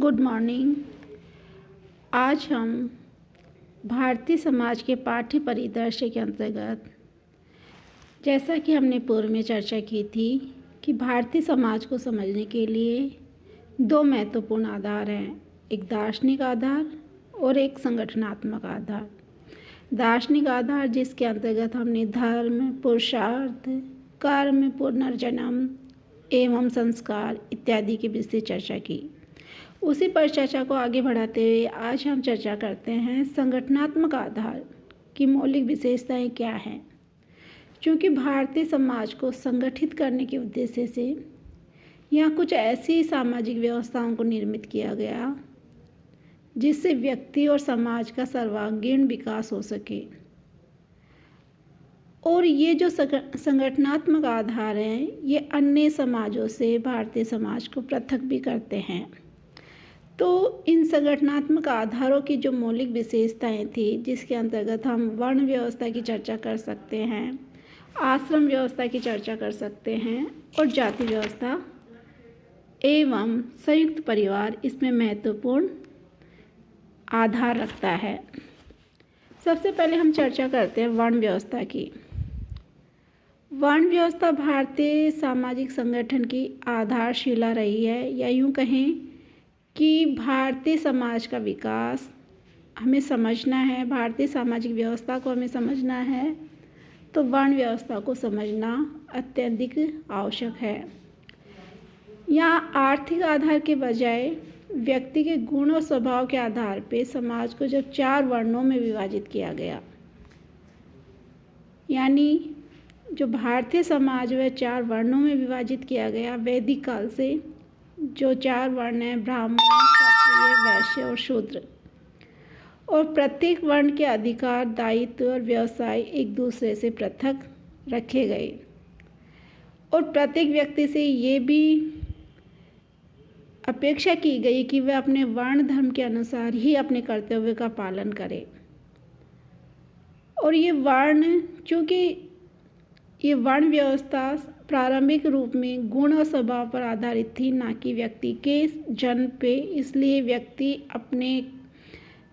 Good morning. आज हम भारतीय समाज के पाठ्य परिदृश्य के अंतर्गत, जैसा कि हमने पूर्व में चर्चा की थी कि भारतीय समाज को समझने के लिए दो महत्वपूर्ण आधार हैं, एक दार्शनिक आधार और एक संगठनात्मक आधार। दार्शनिक आधार जिसके अंतर्गत हमने धर्म, पुरुषार्थ, कर्म, पुनर्जन्म एवं संस्कार इत्यादि की विस्तृत चर्चा की। उसी पर चर्चा को आगे बढ़ाते हुए आज हम चर्चा करते हैं संगठनात्मक आधार की मौलिक विशेषताएं क्या हैं। क्योंकि भारतीय समाज को संगठित करने के उद्देश्य से यहाँ कुछ ऐसी सामाजिक व्यवस्थाओं को निर्मित किया गया जिससे व्यक्ति और समाज का सर्वांगीण विकास हो सके। और ये जो संगठनात्मक आधार हैं ये अन्य समाजों से भारतीय समाज को पृथक भी करते हैं। तो इन संगठनात्मक आधारों की जो मौलिक विशेषताएं थी जिसके अंतर्गत हम वर्ण व्यवस्था की चर्चा कर सकते हैं, आश्रम व्यवस्था की चर्चा कर सकते हैं और जाति व्यवस्था एवं संयुक्त परिवार इसमें महत्वपूर्ण आधार रखता है। सबसे पहले हम चर्चा करते हैं वर्ण व्यवस्था की। वर्ण व्यवस्था भारतीय सामाजिक संगठन की आधारशिला रही है, या यूँ कहें कि भारतीय समाज का विकास हमें समझना है, भारतीय सामाजिक व्यवस्था को हमें समझना है तो वर्ण व्यवस्था को समझना अत्यधिक आवश्यक है। यहाँ आर्थिक आधार के बजाय व्यक्ति के गुण और स्वभाव के आधार पर समाज को जब 4 वर्णों में विभाजित किया गया, यानी जो भारतीय समाज वह 4 वर्णों में विभाजित किया गया वैदिक काल से। जो 4 वर्ण हैं ब्राह्मण, क्षत्रिय, वैश्य और शूद्र, और प्रत्येक वर्ण के अधिकार, दायित्व और व्यवसाय एक दूसरे से पृथक रखे गए और प्रत्येक व्यक्ति से ये भी अपेक्षा की गई कि वह अपने वर्ण धर्म के अनुसार ही अपने कर्तव्य का पालन करे। और ये वर्ण व्यवस्था प्रारंभिक रूप में गुण और स्वभाव पर आधारित थी, ना कि व्यक्ति के जन्म पे। इसलिए व्यक्ति अपने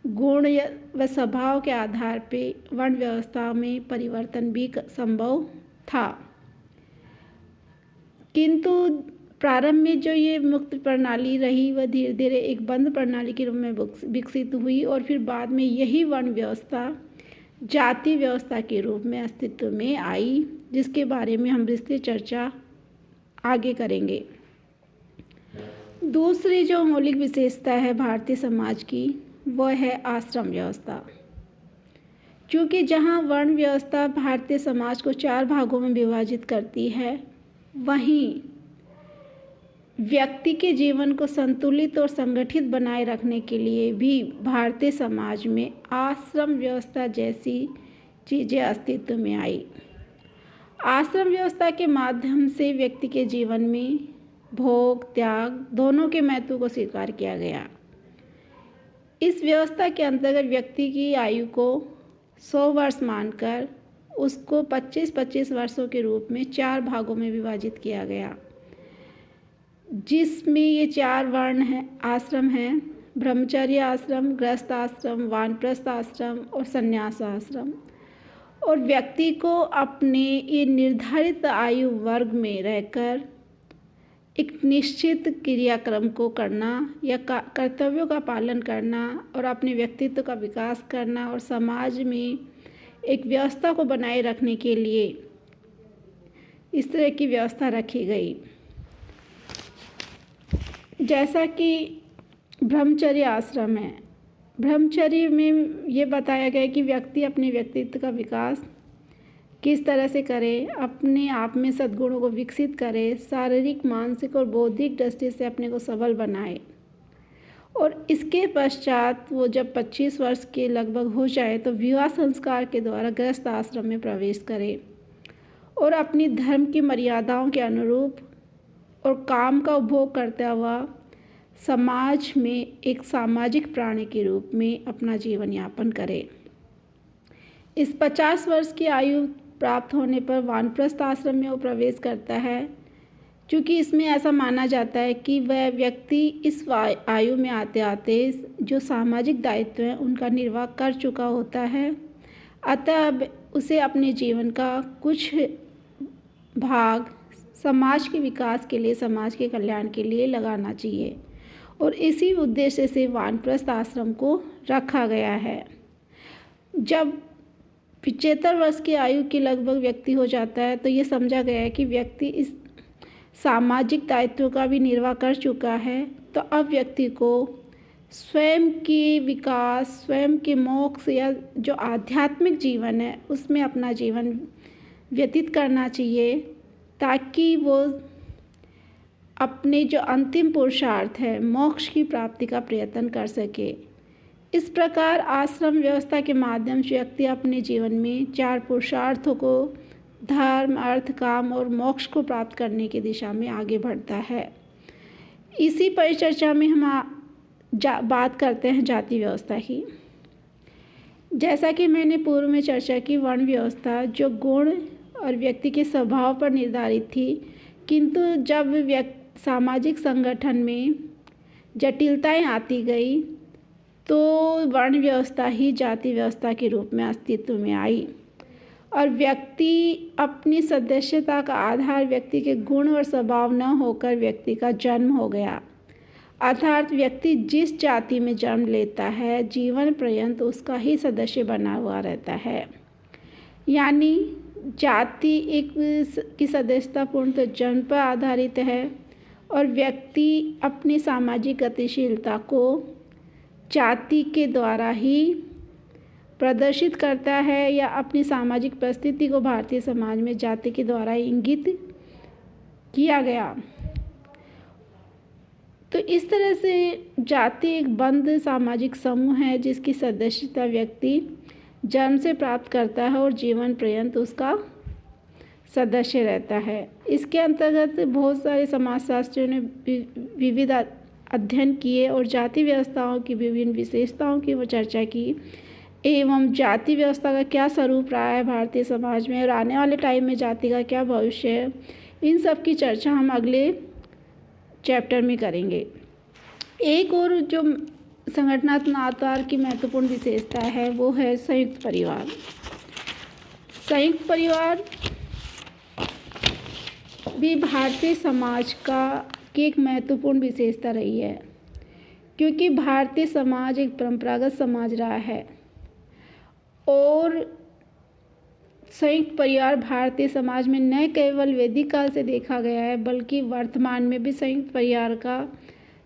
गुण व स्वभाव के आधार पे वर्ण व्यवस्था में परिवर्तन भी संभव था। किंतु प्रारंभ में जो ये मुक्त प्रणाली रही वह धीरे धीरे एक बंद प्रणाली के रूप में विकसित हुई और फिर बाद में यही वर्ण व्यवस्था जाति व्यवस्था के रूप में अस्तित्व में आई, जिसके बारे में हम विस्तृत चर्चा आगे करेंगे। दूसरी जो मौलिक विशेषता है भारतीय समाज की वह है आश्रम व्यवस्था। क्योंकि जहाँ वर्ण व्यवस्था भारतीय समाज को 4 भागों में विभाजित करती है, वहीं व्यक्ति के जीवन को संतुलित और संगठित बनाए रखने के लिए भी भारतीय समाज में आश्रम व्यवस्था जैसी चीज़ें अस्तित्व में आई। आश्रम व्यवस्था के माध्यम से व्यक्ति के जीवन में भोग त्याग दोनों के महत्व को स्वीकार किया गया। इस व्यवस्था के अंतर्गत व्यक्ति की आयु को 100 वर्ष मानकर उसको 25-25 वर्षों के रूप में 4 भागों में विभाजित किया गया, जिसमें ये 4 वर्ण हैं, आश्रम हैं, ब्रह्मचर्य आश्रम, गृहस्थ आश्रम, वानप्रस्थ आश्रम और संन्यास आश्रम। और व्यक्ति को अपने ये निर्धारित आयु वर्ग में रहकर एक निश्चित क्रियाक्रम को करना या कर्तव्यों का पालन करना और अपने व्यक्तित्व का विकास करना और समाज में एक व्यवस्था को बनाए रखने के लिए इस तरह की व्यवस्था रखी गई। जैसा कि ब्रह्मचर्य आश्रम है, ब्रह्मचर्य में ये बताया गया कि व्यक्ति अपने व्यक्तित्व का विकास किस तरह से करे, अपने आप में सद्गुणों को विकसित करे, शारीरिक, मानसिक और बौद्धिक दृष्टि से अपने को सबल बनाए। और इसके पश्चात वो जब 25 वर्ष के लगभग हो जाए तो विवाह संस्कार के द्वारा गृहस्थ आश्रम में प्रवेश करे और अपनी धर्म की मर्यादाओं के अनुरूप और काम का उपभोग करता हुआ समाज में एक सामाजिक प्राणी के रूप में अपना जीवन यापन करे। इस 50 वर्ष की आयु प्राप्त होने पर वानप्रस्थ आश्रम में वो प्रवेश करता है, क्योंकि इसमें ऐसा माना जाता है कि वह व्यक्ति इस आयु में आते आते जो सामाजिक दायित्व हैं उनका निर्वाह कर चुका होता है, अतः अब उसे अपने जीवन का कुछ भाग समाज के विकास के लिए, समाज के कल्याण के लिए लगाना चाहिए और इसी उद्देश्य से वानप्रस्थ आश्रम को रखा गया है। जब 75 वर्ष की आयु के लगभग व्यक्ति हो जाता है तो ये समझा गया है कि व्यक्ति इस सामाजिक दायित्व का भी निर्वाह कर चुका है, तो अब व्यक्ति को स्वयं की विकास, स्वयं के मोक्ष या जो आध्यात्मिक जीवन है उसमें अपना जीवन व्यतीत करना चाहिए, ताकि वो अपने जो अंतिम पुरुषार्थ है मोक्ष की प्राप्ति का प्रयत्न कर सके। इस प्रकार आश्रम व्यवस्था के माध्यम से व्यक्ति अपने जीवन में 4 पुरुषार्थों को धर्म, अर्थ, काम और मोक्ष को प्राप्त करने की दिशा में आगे बढ़ता है। इसी परिचर्चा में हम बात करते हैं जाति व्यवस्था की। जैसा कि मैंने पूर्व में चर्चा की, वर्ण व्यवस्था जो गुण और व्यक्ति के स्वभाव पर निर्धारित थी, किंतु जब सामाजिक संगठन में जटिलताएं आती गई तो वर्ण व्यवस्था ही जाति व्यवस्था के रूप में अस्तित्व में आई और व्यक्ति अपनी सदस्यता का आधार व्यक्ति के गुण और स्वभाव न होकर व्यक्ति का जन्म हो गया। अर्थात व्यक्ति जिस जाति में जन्म लेता है जीवन पर्यंत उसका ही सदस्य बना हुआ रहता है। यानी जाति एक की सदस्यता पूर्णतः जन्म पर आधारित है और व्यक्ति अपनी सामाजिक गतिशीलता को जाति के द्वारा ही प्रदर्शित करता है या अपनी सामाजिक परिस्थिति को भारतीय समाज में जाति के द्वारा इंगित किया गया। तो इस तरह से जाति एक बंद सामाजिक समूह है जिसकी सदस्यता व्यक्ति जन्म से प्राप्त करता है और जीवन पर्यंत उसका सदस्य रहता है। इसके अंतर्गत बहुत सारे समाजशास्त्रियों ने विविध अध्ययन किए और जाति व्यवस्थाओं की विभिन्न विशेषताओं की वो चर्चा की एवं जाति व्यवस्था का क्या स्वरूप रहा है भारतीय समाज में और आने वाले टाइम में जाति का क्या भविष्य है, इन सब की चर्चा हम अगले चैप्टर में करेंगे। एक और जो संगठनात्मक आधार की महत्वपूर्ण विशेषता है वो है संयुक्त परिवार। संयुक्त परिवार भी भारतीय समाज की एक महत्वपूर्ण विशेषता रही है, क्योंकि भारतीय समाज एक परंपरागत समाज रहा है और संयुक्त परिवार भारतीय समाज में न केवल वैदिक काल से देखा गया है बल्कि वर्तमान में भी संयुक्त परिवार का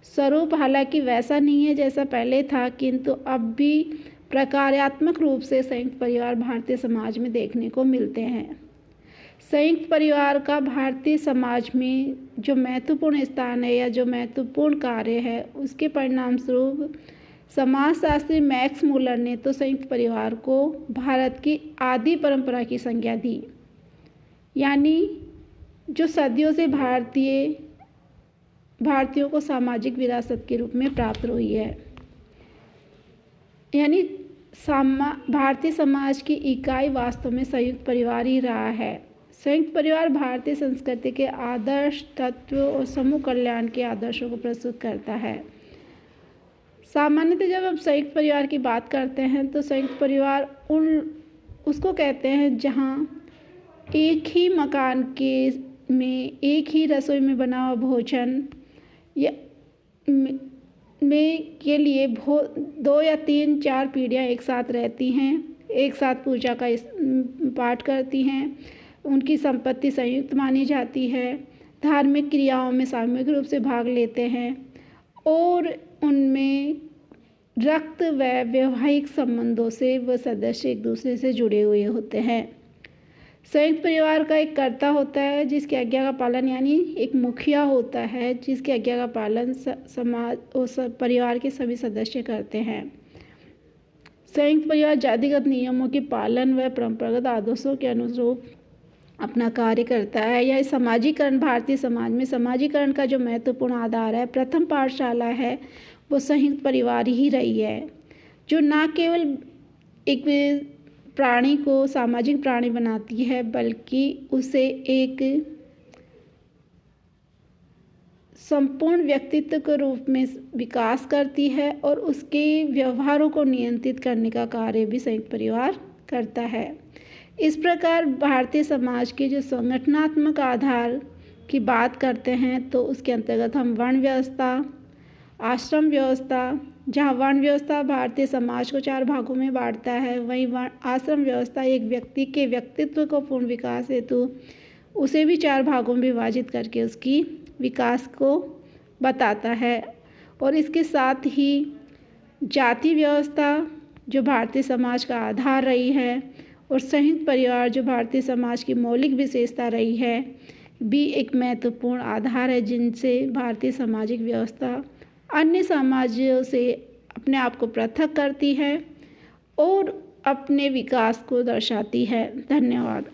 स्वरूप हालांकि वैसा नहीं है जैसा पहले था, किंतु अब भी प्रकार्यात्मक रूप से संयुक्त परिवार भारतीय समाज में देखने को मिलते हैं। संयुक्त परिवार का भारतीय समाज में जो महत्वपूर्ण स्थान है या जो महत्वपूर्ण कार्य है उसके परिणाम स्वरूप समाजशास्त्री मैक्स मूलर ने तो संयुक्त परिवार को भारत की आदि परंपरा की संज्ञा दी, यानी जो सदियों से भारतीयों को सामाजिक विरासत के रूप में प्राप्त हुई है। यानी भारतीय समाज की इकाई वास्तव में संयुक्त परिवार ही रहा है। संयुक्त परिवार भारतीय संस्कृति के आदर्श तत्व और समूह कल्याण के आदर्शों को प्रस्तुत करता है। सामान्यतः जब हम संयुक्त परिवार की बात करते हैं तो संयुक्त परिवार उसको कहते हैं जहाँ एक ही मकान में एक ही रसोई में बना हुआ भोजन या के लिए 2 या 3 4 पीढ़ियाँ एक साथ रहती हैं, एक साथ पूजा का पाठ करती हैं, उनकी संपत्ति संयुक्त मानी जाती है, धार्मिक क्रियाओं में सामूहिक रूप से भाग लेते हैं और उनमें रक्त व वैवाहिक संबंधों से वह सदस्य एक दूसरे से जुड़े हुए होते हैं। संयुक्त परिवार का एक कर्ता होता है जिसकी आज्ञा का पालन, यानी एक मुखिया होता है जिसकी आज्ञा का पालन समाज और परिवार के सभी सदस्य करते हैं। संयुक्त परिवार जातिगत नियमों के पालन व परंपरागत आदर्शों के अनुरूप अपना कार्य करता है। यह समाजीकरण भारतीय समाज में समाजीकरण का जो महत्वपूर्ण आधार है, प्रथम पाठशाला है, वो संयुक्त परिवार ही रही है, जो न केवल एक प्राणी को सामाजिक प्राणी बनाती है बल्कि उसे एक संपूर्ण व्यक्तित्व के रूप में विकास करती है और उसके व्यवहारों को नियंत्रित करने का कार्य भी संयुक्त परिवार करता है। इस प्रकार भारतीय समाज के जो संगठनात्मक आधार की बात करते हैं तो उसके अंतर्गत हम वर्ण व्यवस्था, आश्रम व्यवस्था, जहाँ वर्ण व्यवस्था भारतीय समाज को 4 भागों में बांटता है, वहीं आश्रम व्यवस्था एक व्यक्ति के व्यक्तित्व को पूर्ण विकास हेतु उसे भी 4 भागों में विभाजित करके उसकी विकास को बताता है। और इसके साथ ही जाति व्यवस्था जो भारतीय समाज का आधार रही है और संयुक्त परिवार जो भारतीय समाज की मौलिक विशेषता रही है भी एक महत्वपूर्ण आधार है, जिनसे भारतीय सामाजिक व्यवस्था अन्य समाजों से अपने आप को पृथक करती है और अपने विकास को दर्शाती है। धन्यवाद।